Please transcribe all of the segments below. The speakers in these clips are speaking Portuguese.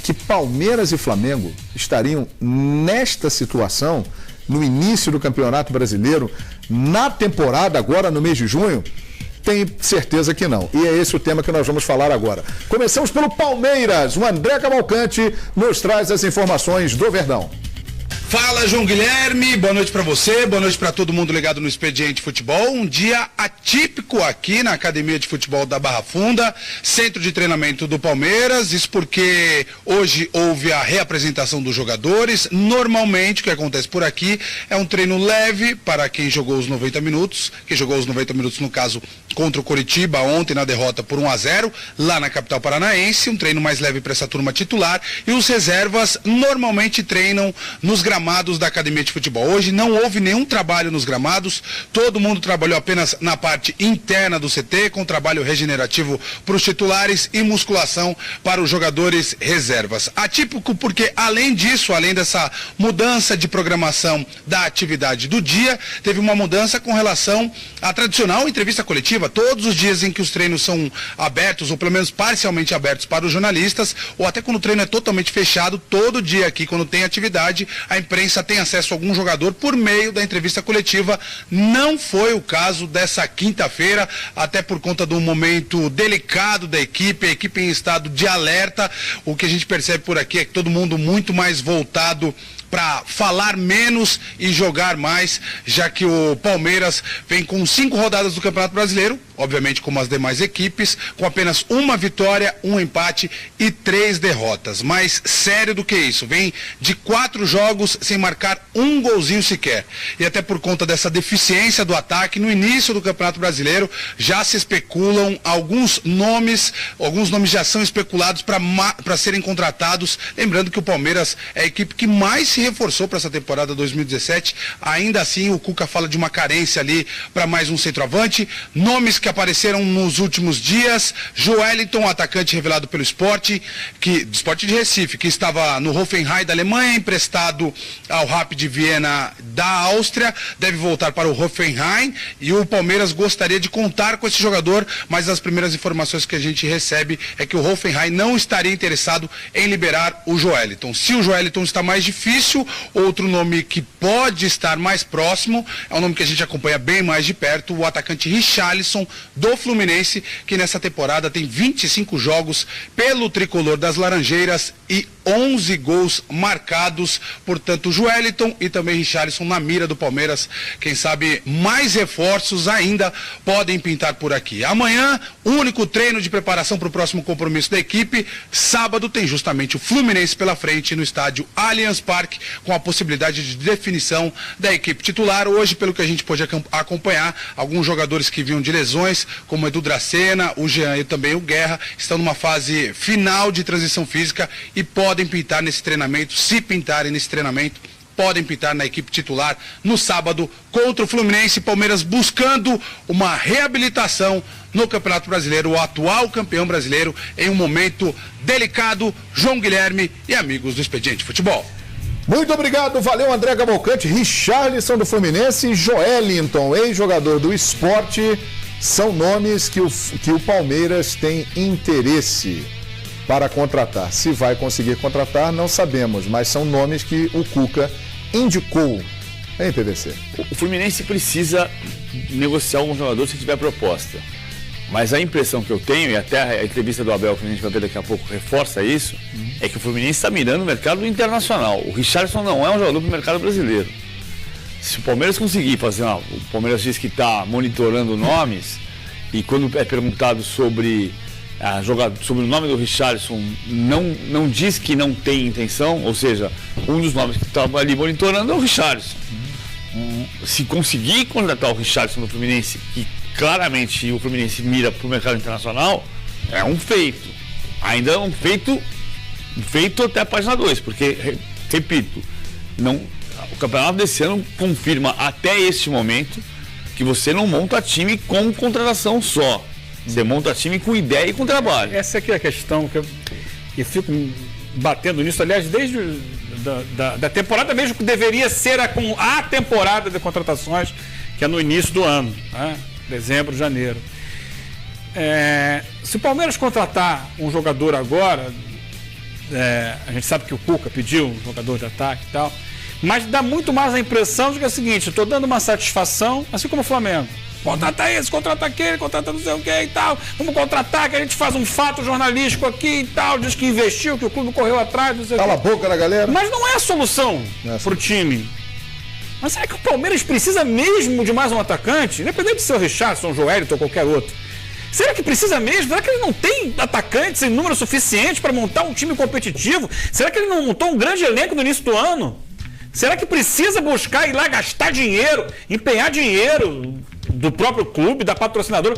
que Palmeiras e Flamengo estariam nesta situação no início do Campeonato Brasileiro, na temporada agora no mês de junho? Tenho certeza que não. E é esse o tema que nós vamos falar agora. Começamos pelo Palmeiras. O André Cavalcante nos traz as informações do Verdão. Fala, João Guilherme, boa noite para você, boa noite para todo mundo ligado no Expediente Futebol. Um dia atípico aqui na Academia de Futebol da Barra Funda, centro de treinamento do Palmeiras. Isso porque hoje houve a reapresentação dos jogadores. Normalmente o que acontece por aqui é um treino leve para quem jogou os 90 minutos, no caso contra o Coritiba ontem na derrota por 1-0, lá na capital paranaense, um treino mais leve para essa turma titular, e os reservas normalmente treinam nos gramados da Academia de Futebol. Hoje não houve nenhum trabalho nos gramados, todo mundo trabalhou apenas na parte interna do CT, com trabalho regenerativo para os titulares e musculação para os jogadores reservas. Atípico porque, além disso, além dessa mudança de programação da atividade do dia, teve uma mudança com relação à tradicional entrevista coletiva. Todos os dias em que os treinos são abertos, ou pelo menos parcialmente abertos para os jornalistas, ou até quando o treino é totalmente fechado, todo dia aqui, quando tem atividade, a imprensa tem acesso a algum jogador por meio da entrevista coletiva. Não foi o caso dessa quinta-feira, até por conta do momento delicado da equipe, a equipe em estado de alerta. O que a gente percebe por aqui é que todo mundo muito mais voltado para falar menos e jogar mais, já que o Palmeiras vem com 5 rodadas do Campeonato Brasileiro, obviamente como as demais equipes, com apenas uma vitória, um empate e 3 derrotas. Mais sério do que isso, vem de 4 jogos sem marcar um golzinho sequer. E até por conta dessa deficiência do ataque, no início do Campeonato Brasileiro já se especulam alguns nomes já são especulados para serem contratados. Lembrando que o Palmeiras é a equipe que mais se reforçou para essa temporada 2017, ainda assim o Cuca fala de uma carência ali para mais um centroavante. Nomes que apareceram nos últimos dias: Joelinton, atacante revelado pelo Sport de Recife, que estava no Hoffenheim da Alemanha, emprestado ao Rapid Viena da Áustria, deve voltar para o Hoffenheim, e o Palmeiras gostaria de contar com esse jogador, mas as primeiras informações que a gente recebe é que o Hoffenheim não estaria interessado em liberar o Joelinton. Se o Joelinton está mais difícil, outro nome que pode estar mais próximo é um nome que a gente acompanha bem mais de perto, o atacante Richarlison, do Fluminense, que nessa temporada tem 25 jogos pelo tricolor das Laranjeiras e 11 gols marcados. Portanto, Joelinton e também Richarlison na mira do Palmeiras. Quem sabe mais reforços ainda podem pintar por aqui. Amanhã, único treino de preparação para o próximo compromisso da equipe. Sábado tem justamente o Fluminense pela frente no estádio Allianz Parque, com a possibilidade de definição da equipe titular. Hoje, pelo que a gente pôde acompanhar, alguns jogadores que vinham de lesões, como Edu Dracena, o Jean e também o Guerra, estão numa fase final de transição física e podem pintar nesse treinamento. Se pintarem nesse treinamento, podem pintar na equipe titular no sábado contra o Fluminense. Palmeiras buscando uma reabilitação no Campeonato Brasileiro, o atual campeão brasileiro, em um momento delicado. João Guilherme e amigos do Expediente Futebol. Muito obrigado, valeu André Cavalcante. Richarlison do Fluminense e Joelinton, ex-jogador do Sport, são nomes que o Palmeiras tem interesse para contratar. Se vai conseguir contratar, não sabemos, mas são nomes que o Cuca indicou. Hein, PVC? O Fluminense precisa negociar algum jogador se tiver proposta. Mas a impressão que eu tenho, e até a entrevista do Abel, que a gente vai ver daqui a pouco, reforça isso, é que o Fluminense está mirando o mercado internacional. O Richarlison não é um jogador para o mercado brasileiro. Se o Palmeiras conseguir fazer o Palmeiras diz que está monitorando nomes, e quando é perguntado sobre o nome do Richarlison, não diz que não tem intenção, ou seja, um dos nomes que estava ali monitorando é o Richarlison. Se conseguir contratar o Richarlison do Fluminense, que claramente o Fluminense mira para o mercado internacional, é um feito. Ainda é um feito até a página 2, porque, repito, o campeonato desse ano confirma até este momento que você não monta time com contratação só. Você monta time com ideia e com trabalho. Essa aqui é a questão que eu fico batendo nisso, aliás, desde da temporada mesmo, que deveria ser a temporada de contratações, que é no início do ano, né? Dezembro, janeiro. Se o Palmeiras contratar um jogador agora, a gente sabe que o Cuca pediu um jogador de ataque e tal, mas dá muito mais a impressão de que é o seguinte, eu estou dando uma satisfação, assim como o Flamengo. Contrata esse, contrata aquele, contrata não sei o que e tal. Vamos contratar, que a gente faz um fato jornalístico aqui e tal, diz que investiu, que o clube correu atrás, não sei o que. Cala a boca da galera. Mas não é a solução pro time. Mas será que o Palmeiras precisa mesmo de mais um atacante? Independente de ser o Richarlison, o Joelito ou qualquer outro. Será que precisa mesmo? Será que ele não tem atacantes em número suficiente para montar um time competitivo? Será que ele não montou um grande elenco no início do ano? Será que precisa buscar ir lá gastar dinheiro, empenhar dinheiro do próprio clube, da patrocinadora?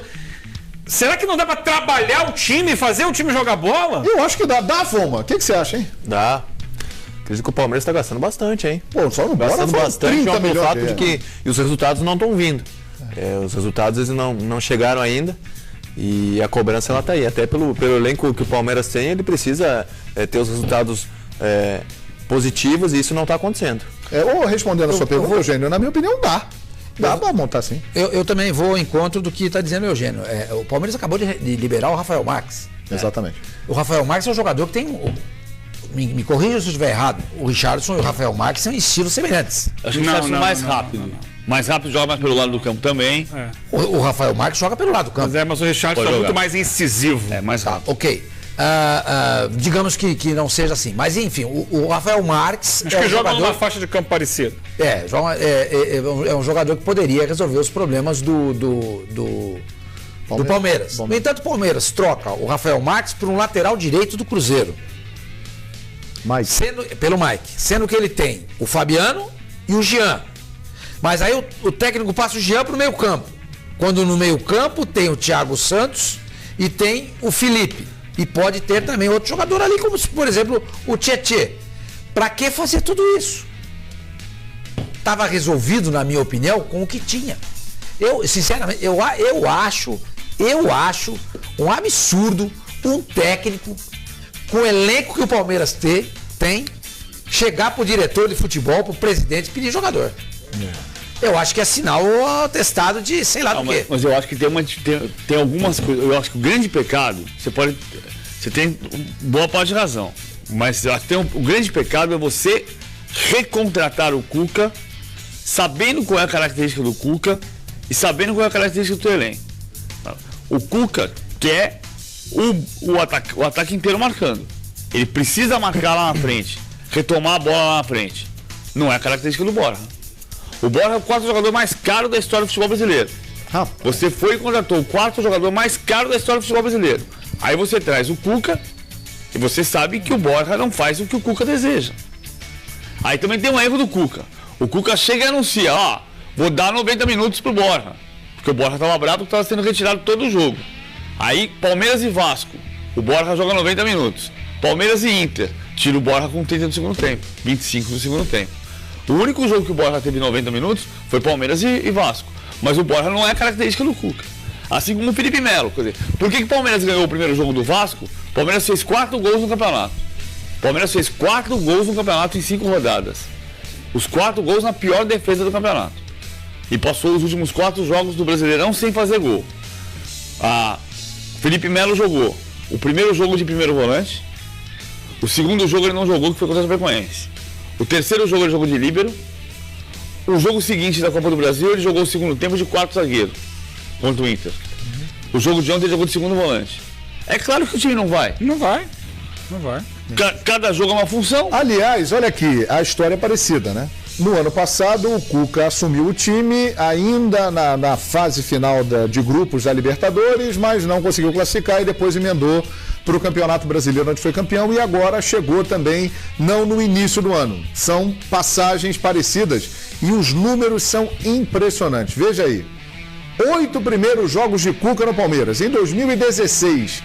Será que não dá para trabalhar o time, fazer o time jogar bola? Eu acho que dá. Dá, Foma. O que você acha, hein? Dá. Acredito que o Palmeiras está gastando bastante, hein? Pô, só não gastando bastante pelo fato de que e os resultados não estão vindo. Os resultados eles não chegaram ainda. E a cobrança ela tá aí. Até pelo elenco que o Palmeiras tem, ele precisa ter os resultados positivos e isso não está acontecendo. Ou respondendo a sua pergunta, Eugênio, na minha opinião, dá. Dá para montar sim. Eu também vou ao encontro do que está dizendo o Eugênio. O Palmeiras acabou de liberar o Rafael Marques. Exatamente. O Rafael Marques é um jogador que tem. Me corrija se eu estiver errado. O Richarlison e o Rafael Marques são estilos semelhantes. Acho que o Richarlison mais rápido. Mais rápido, joga mais pelo lado do campo também. O Rafael Marques joga pelo lado do campo. Mas o Richarlison é muito mais incisivo. É, mais rápido. Ok. Digamos que não seja assim. Mas enfim, o Rafael Marques. Acho que joga numa faixa de campo parecida. É um jogador que poderia resolver os problemas do Palmeiras. No entanto, o Palmeiras troca o Rafael Marques por um lateral direito do Cruzeiro. Pelo Mike. Sendo que ele tem o Fabiano e o Jean. Mas aí o técnico passa o Jean para o meio campo. Quando no meio campo tem o Thiago Santos e tem o Felipe. E pode ter também outro jogador ali, como por exemplo o Tietê. Para que fazer tudo isso? Estava resolvido, na minha opinião, com o que tinha. Sinceramente, eu acho um absurdo um técnico com o elenco que o Palmeiras tem chegar pro diretor de futebol, pro presidente pedir jogador. Eu acho que é sinal atestado de sei lá do quê. Mas eu acho que tem algumas coisas. Eu acho que o grande pecado, você tem boa parte de razão. Mas eu acho que o grande pecado é você recontratar o Cuca, sabendo qual é a característica do Cuca e sabendo qual é a característica do teu elenco. O Cuca quer o ataque inteiro marcando. Ele precisa marcar lá na frente, retomar a bola lá na frente. Não é a característica do Borja. O Borja é o quarto jogador mais caro da história do futebol brasileiro. Você foi e contratou o quarto jogador mais caro da história do futebol brasileiro. Aí você traz o Cuca e você sabe que o Borja não faz o que o Cuca deseja. Aí também tem um erro do Cuca. O Cuca chega e anuncia, vou dar 90 minutos pro Borja. Porque o Borja estava bravo porque estava sendo retirado todo o jogo. Aí Palmeiras e Vasco, o Borja joga 90 minutos. Palmeiras e Inter, tira o Borja com 30 do segundo tempo, 25 do segundo tempo. O único jogo que o Borja teve 90 minutos foi Palmeiras e Vasco. Mas o Borja não é a característica do Cuca. Assim como o Felipe Melo. Quer dizer, por que o Palmeiras ganhou o primeiro jogo do Vasco? O Palmeiras fez 4 gols no campeonato. O Palmeiras fez 4 gols no campeonato em 5 rodadas. Os 4 gols na pior defesa do campeonato. E passou os últimos 4 jogos do Brasileirão sem fazer gol. Felipe Melo jogou o primeiro jogo de primeiro volante. O segundo jogo ele não jogou, que foi contra o Chapecoense. O terceiro jogo ele jogou de líbero. O jogo seguinte da Copa do Brasil ele jogou o segundo tempo de 4 zagueiros contra o Inter. O jogo de ontem ele jogou de segundo volante. É claro que o time não vai. Não vai. Cada jogo é uma função. Aliás, olha aqui, a história é parecida, né? No ano passado, o Cuca assumiu o time ainda na fase final de grupos da Libertadores, mas não conseguiu classificar e depois emendou para o Campeonato Brasileiro, onde foi campeão, e agora chegou também não no início do ano. São passagens parecidas e os números são impressionantes. Veja aí, 8 primeiros jogos de Cuca no Palmeiras. Em 2016,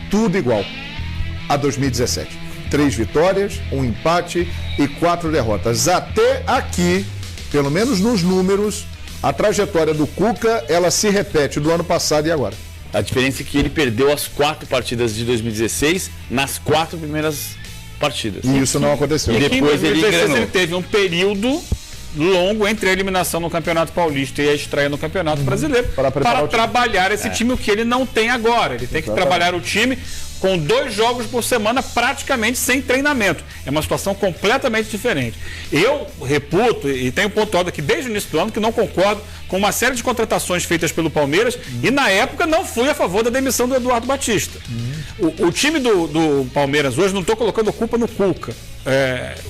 tudo igual a 2017. 3 vitórias, 1 empate e 4 derrotas. Até aqui, pelo menos nos números, a trajetória do Cuca, ela se repete do ano passado e agora. A diferença é que ele perdeu as 4 partidas de 2016 nas 4 primeiras partidas. E isso não aconteceu. E depois ele teve um período longo entre a eliminação no Campeonato Paulista e a estreia no Campeonato Brasileiro para trabalhar esse time, o que ele não tem agora. Ele tem que trabalhar o time com 2 jogos por semana praticamente sem treinamento. É uma situação completamente diferente. Eu reputo e tenho pontuado aqui desde o início do ano que não concordo com uma série de contratações feitas pelo Palmeiras e na época não fui a favor da demissão do Eduardo Batista. O time do Palmeiras hoje, não estou colocando culpa no Cuca,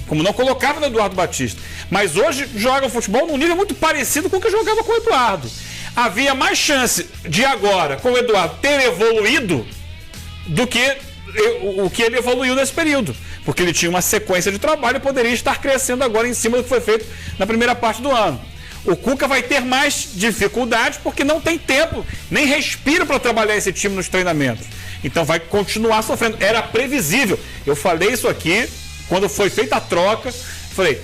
como não colocava no Eduardo Batista, mas hoje joga o futebol num nível muito parecido com o que jogava com o Eduardo. Havia mais chance de agora, com o Eduardo, ter evoluído do que o que ele evoluiu nesse período. Porque ele tinha uma sequência de trabalho e poderia estar crescendo agora em cima do que foi feito na primeira parte do ano. O Cuca vai ter mais dificuldades porque não tem tempo, nem respira para trabalhar esse time nos treinamentos. Então vai continuar sofrendo. Era previsível. Eu falei isso aqui quando foi feita a troca. Falei,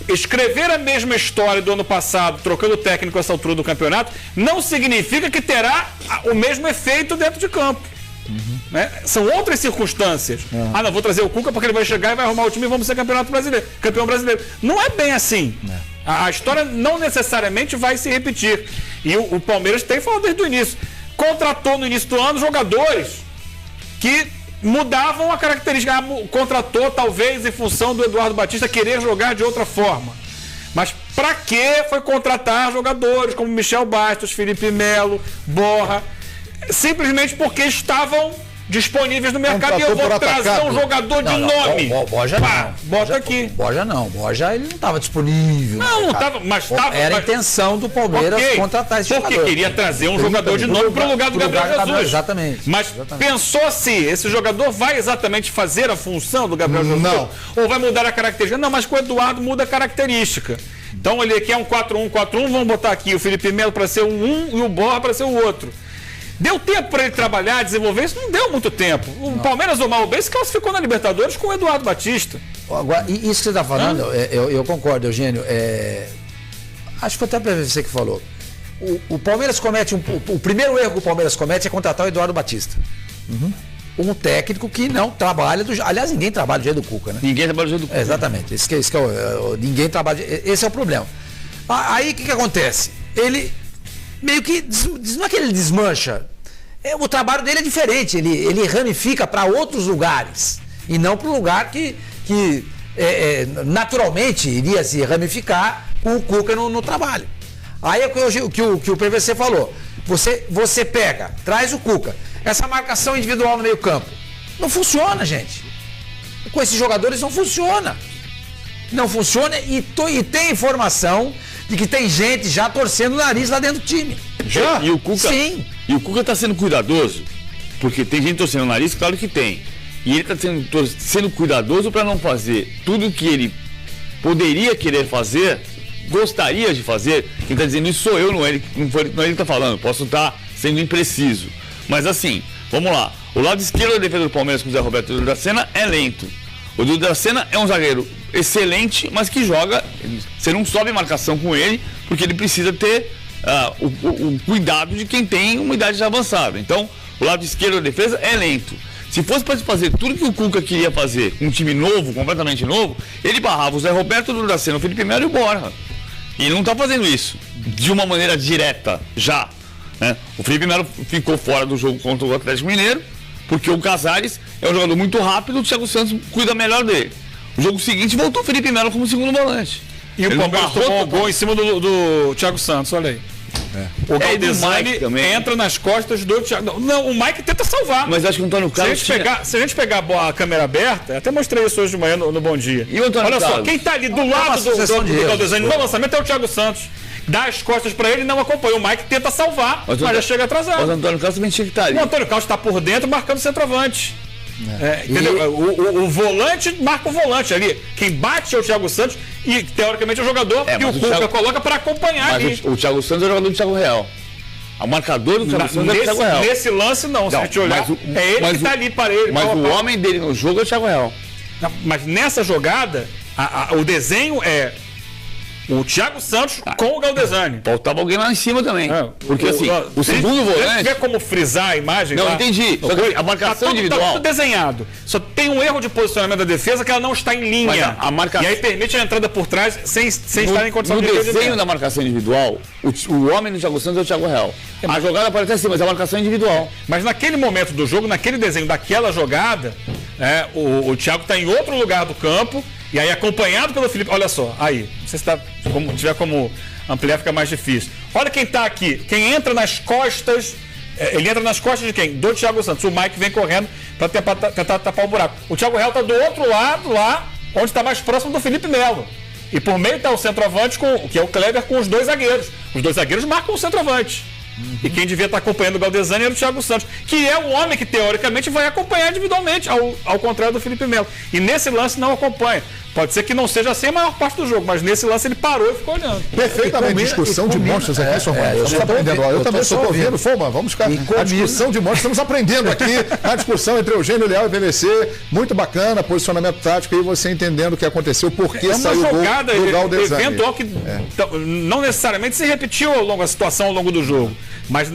escrever a mesma história do ano passado, trocando técnico a essa altura do campeonato, não significa que terá o mesmo efeito dentro de campo. Né? São outras circunstâncias. Não, vou trazer o Cuca porque ele vai chegar e vai arrumar o time e vamos ser campeão brasileiro. Não é bem assim. A história não necessariamente vai se repetir. E o Palmeiras tem falado desde o início. Contratou no início do ano jogadores que mudavam a característica. Contratou talvez em função do Eduardo Batista querer jogar de outra forma. Mas para que foi contratar jogadores como Michel Bastos, Felipe Melo, Borja? Simplesmente porque estavam disponíveis no mercado. E eu vou trazer um jogador de nome. Borja não. Bota aqui. Borja não. Borja ele não estava disponível. Não estava, mas estava. Era a intenção do Palmeiras contratar esse jogador. Porque queria trazer um jogador de nome para o lugar do Gabriel Jesus. Exatamente. Mas pensou-se, esse jogador vai exatamente fazer a função do Gabriel Jesus? Não. Ou vai mudar a característica? Não, mas com o Eduardo muda a característica. Então ele aqui é um 4-1-4-1, vamos botar aqui o Felipe Melo para ser um e o Borja para ser o outro. Deu tempo para ele trabalhar, desenvolver isso? Não deu muito tempo. O Palmeiras, ou mal ou bem, se classificou na Libertadores com o Eduardo Batista. Agora, isso que você está falando, eu concordo, Eugênio. Acho que foi até para você que falou. O Palmeiras comete o primeiro erro que o Palmeiras comete é contratar o Eduardo Batista. Um técnico que não trabalha aliás, ninguém trabalha do jeito do Cuca, né? Ninguém trabalha do jeito do Cuca. Exatamente. Ninguém trabalha. Esse é o problema. Aí o que acontece? Ele meio que não é que ele desmancha. O trabalho dele é diferente. Ele ramifica para outros lugares. E não para o lugar que naturalmente iria se ramificar com o Cuca no trabalho. Aí é o que o PVC falou. Você pega, traz o Cuca. Essa marcação individual no meio campo. Não funciona, gente. Com esses jogadores não funciona. Não funciona e tem informação de que tem gente já torcendo o nariz lá dentro do time. Já? E o Cuca, sim. E o Cuca está sendo cuidadoso, porque tem gente torcendo o nariz, claro que tem. E ele está sendo cuidadoso para não fazer tudo o que ele poderia querer fazer, gostaria de fazer. Quem está dizendo isso sou eu, não é ele que está falando. Posso estar sendo impreciso. Mas assim, vamos lá. O lado esquerdo da defesa do Palmeiras com o Zé Roberto e o Dracena é lento. O Dracena é um zagueiro excelente, mas que joga. Você não sobe marcação com ele, porque ele precisa ter o cuidado de quem tem uma idade já avançada. Então, o lado esquerdo da defesa é lento. Se fosse para fazer tudo que o Cuca queria fazer com um time novo, completamente novo, ele barrava o Zé Roberto, o Dracena, o Felipe Melo e o Borja. E ele não está fazendo isso de uma maneira direta, já. Né? O Felipe Melo ficou fora do jogo contra o Atlético Mineiro, porque o Casares é um jogador muito rápido, o Thiago Santos cuida melhor dele. O jogo seguinte voltou o Felipe Melo como segundo volante. E o Palmeiras tomou o gol em cima do Thiago Santos, olha aí. O Galdesani entra nas costas do Thiago. Não, o Mike tenta salvar. Mas acho que o Antônio Carlos. Se a gente pegar a câmera aberta, até mostrei isso hoje de manhã no Bom Dia. E o Antônio Olha Carlos? Só, quem tá ali do lado do Galdesani no lançamento é o Thiago Santos. Dá as costas pra ele e não acompanha. O Mike tenta salvar, mas já chega atrasado. Mas o Antônio Carlos também tinha que estar ali. O Antônio Carlos está por dentro marcando o centroavante. Entendeu? O volante marca o volante ali. Quem bate é o Thiago Santos e, teoricamente, é o jogador que o Cuca coloca para acompanhar ali. O Thiago Santos é o jogador do Thiago Real. O marcador do Thiago Santos é o Thiago Real. Nesse lance, não. Se a gente olhar, é ele que está ali para ele. Mas o homem dele no jogo é o Thiago Real. Mas nessa jogada, o desenho é O Thiago Santos com o Galdesani. Faltava alguém lá em cima também. Porque assim, o segundo volante... Vê como frisar a imagem? Não, tá? entendi. Só que a marcação individual... Tá tudo desenhado. Só tem um erro de posicionamento da defesa que ela não está em linha. A marcação... E aí permite a entrada por trás sem estar em condição de... No desenho da marcação individual, o homem do Thiago Santos é o Thiago Real. A jogada aparece assim, mas é a marcação individual. Mas naquele momento do jogo, naquele desenho daquela jogada, o Thiago está em outro lugar do campo, e aí acompanhado pelo Felipe. Olha só, aí, não sei se tiver como ampliar, fica mais difícil. Olha quem está aqui, quem entra nas costas, ele entra nas costas de quem? Do Thiago Santos. O Mike vem correndo para tentar tapar o buraco. O Thiago Real está do outro lado, lá, onde está mais próximo do Felipe Melo. E por meio está o centroavante, que é o Kleber, com os dois zagueiros. Os dois zagueiros marcam o centroavante. E quem devia estar acompanhando o Galdesani era o Thiago Santos, que é o homem que teoricamente vai acompanhar individualmente, ao contrário do Felipe Melo. E nesse lance não acompanha. Pode ser que não seja assim a maior parte do jogo, mas nesse lance ele parou e ficou olhando. Perfeitamente, discussão de monstros aqui, Sormani. Você está aprendendo. Eu também estou ouvindo. Foma, vamos ficar. A discussão de monstros, estamos aprendendo aqui a discussão entre Eugênio Leal e PVC. Muito bacana, posicionamento tático e você entendendo o que aconteceu, por que saiu o gol do Galdesani. Eventual que não necessariamente se repetiu a situação ao longo do jogo, mas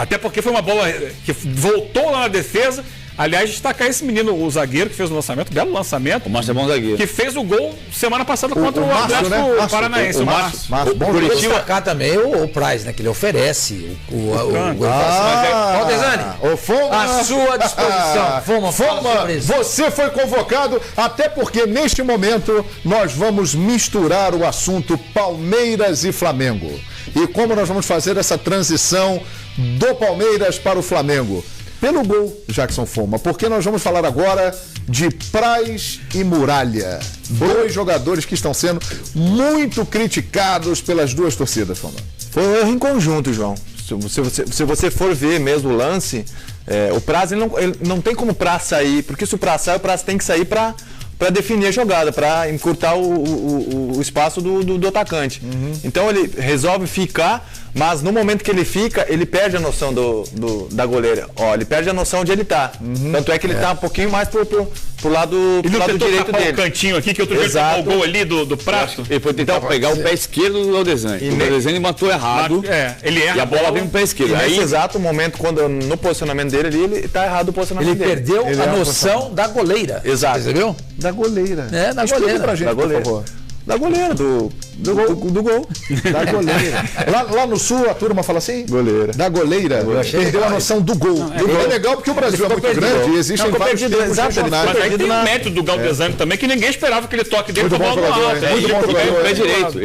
até porque foi uma bola que voltou lá na defesa. Aliás, destacar esse menino, o zagueiro que fez o lançamento, belo lançamento. O Márcio é bom zagueiro. Que fez o gol semana passada contra o Atlético Paranaense. O Márcio. Bom destacar também o Praz, né? Que ele oferece o Galdesani, à sua disposição. Foma, você foi convocado, até porque neste momento nós vamos misturar o assunto Palmeiras e Flamengo. E como nós vamos fazer essa transição do Palmeiras para o Flamengo? Pelo gol, Jackson Foma, porque nós vamos falar agora de Praz e Muralha. Dois jogadores que estão sendo muito criticados pelas duas torcidas, Foma. Foi um erro em conjunto, João. Se você for ver mesmo o lance, o Praz ele não tem como o Praz sair, porque se o Praz sai, o Praz tem que sair para definir a jogada, para encurtar o espaço do atacante. Então ele resolve ficar, mas no momento que ele fica, ele perde a noção da goleira. Ele perde a noção onde ele está. Tanto é que ele está um pouquinho mais pro lado direito dele. O cantinho aqui, que outro dia o gol ali do Prato. Ele foi tentar pegar o pé esquerdo do Galdesani. O Galdesani matou errado. Ele erra e a bola vem no pé esquerdo. E nesse exato momento, no posicionamento dele ali, ele está errado o posicionamento dele. Ele perdeu a noção da goleira. Exato. Percebeu? Da goleira. Da goleira. Pra gente, por favor. Da goleira, do gol. Da goleira. Lá no sul a turma fala assim? Goleira. Da goleira. Perdeu a noção do gol. É legal porque o Brasil é muito grande e existem vários termos regionais. Mas aí tem o mérito do Galdesani também, que ninguém esperava que ele toque dele com a bola no alto. Muito bom jogador. Pé direito.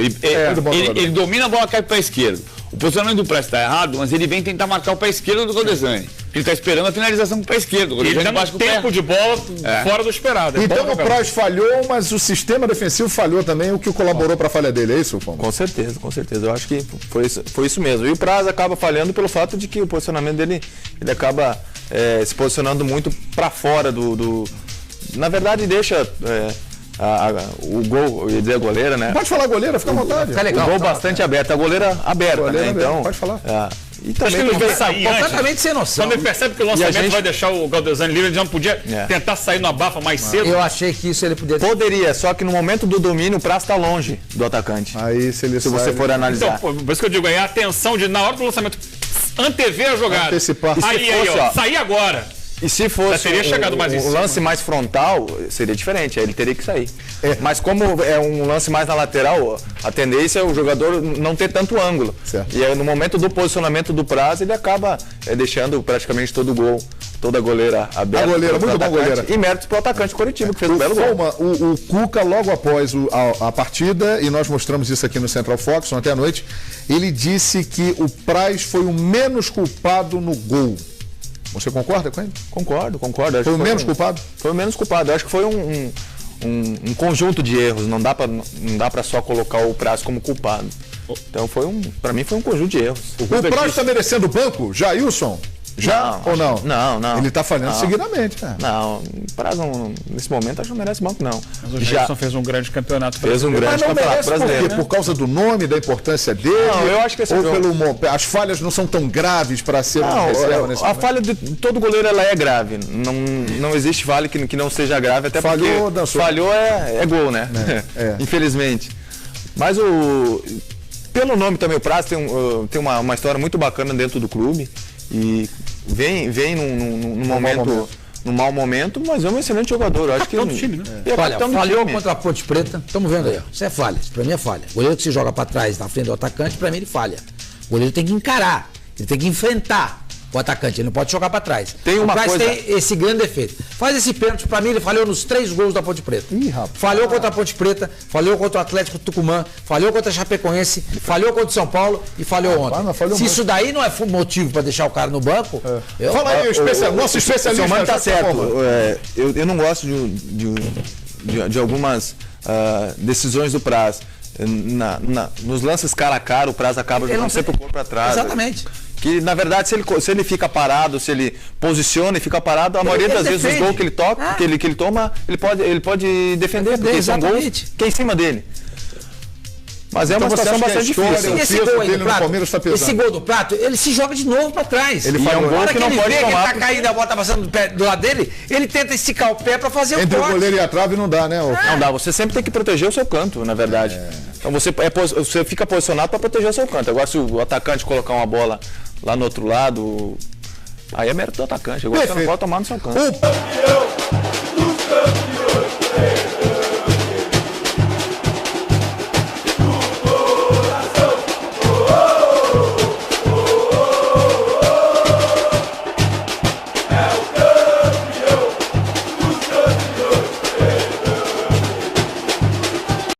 Ele domina a bola, cai pro pé esquerdo. O posicionamento do Praz está errado, mas ele vem tentar marcar o pé esquerdo do Galdesani. Ele está esperando a finalização com o pé esquerdo. Ele está no tempo de bola fora do esperado. Então o Praz falhou, mas o sistema defensivo falhou também, o que colaborou para a falha dele, é isso, Foma? Com certeza. Eu acho que foi isso mesmo. E o Praz acaba falhando pelo fato de que o posicionamento dele, ele acaba se posicionando muito para fora Na verdade, deixa... o gol, eu ia dizer a goleira, né? Pode falar goleira, fica à vontade. Fica legal, o gol bastante aberto, a goleira aberta, né? Então, pode falar. E também ele vai sair completamente sem noção. Quando ele percebe que o lançamento vai deixar o Galdesani livre, ele já não podia tentar sair no abafa mais cedo. Eu achei que isso ele poderia, só que no momento do domínio o Praz está longe do atacante. Aí se você for analisar. Então, por isso que eu digo, é a atenção de na hora do lançamento antever a jogada. Antecipar. Aí, sair agora. E se fosse um lance mais frontal, seria diferente, aí ele teria que sair. Mas como é um lance mais na lateral, a tendência é o jogador não ter tanto ângulo. Certo. E aí, no momento do posicionamento do Praz, ele acaba deixando praticamente todo o gol, toda a goleira aberta. A goleira, muito bom goleira. E méritos para o atacante Coritiba, que fez um belo gol. O Cuca, logo após a partida, e nós mostramos isso aqui no Central Fox, ontem à noite, ele disse que o Praz foi o menos culpado no gol. Você concorda com ele? Concordo. Foi o menos culpado? Foi o menos culpado. Eu acho que foi um conjunto de erros. Não dá para só colocar o Praz como culpado. Então para mim foi um conjunto de erros. O Praz está merecendo o banco? Jailson? Já ou não? Não. Ele está falhando seguidamente, né? Não, o Praz nesse momento acho que não merece banco, não. Mas o Jailson fez um grande campeonato brasileiro. Fez um grande campeonato brasileiro. Por quê? Por causa do nome, da importância dele? Não, eu acho que as falhas não são tão graves para ser uma reserva nesse momento? A falha de todo goleiro ela é grave. Não existe falha que não seja grave, até porque falhou é gol, né? Infelizmente. Mas pelo nome também, o Praz tem uma história muito bacana dentro do clube. E vem num momento... Num mau momento, mas é um excelente jogador. Eu acho que do time, né? Olha, falhou contra a Ponte Preta. Estamos vendo aí, ó. Isso é falha. Isso pra mim é falha. O goleiro que se joga pra trás na frente do atacante, pra mim ele falha. O goleiro tem que encarar. Ele tem que enfrentar o atacante. Ele não pode jogar pra trás. O Praz tem esse grande defeito. Faz esse pênalti, pra mim ele falhou nos 3 gols da Ponte Preta. Falhou contra a Ponte Preta, falhou contra o Atlético Tucumã, falhou contra a Chapecoense, falhou contra o São Paulo e falhou ontem. Se isso daí não é motivo pra deixar o cara no banco... Fala aí, nosso especialista. O Mano tá certo. Eu não gosto de algumas decisões do Praz. Nos lances cara a cara, o Praz acaba jogando sempre o corpo pra trás. Exatamente. Que, na verdade, se ele fica parado, se ele posiciona e fica parado, a maioria das vezes os gols que ele toca, que ele toma, ele pode defender, porque são gols que é em cima dele. Mas é uma situação bastante difícil. Esse gol aí do Prato, esse gol do Prato, ele se joga de novo pra trás. Ele faz um gol que não pode tomar. Ele tá caindo, a bola tá passando do lado dele, ele tenta esticar o pé pra fazer o corte. Entre o goleiro e a trave não dá, né? Não dá, você sempre tem que proteger o seu canto, na verdade. Então você fica posicionado para proteger o seu canto. Agora, se o atacante colocar uma bola lá no outro lado, aí é mérito do atacante. Agora você não pode tomar no seu canto.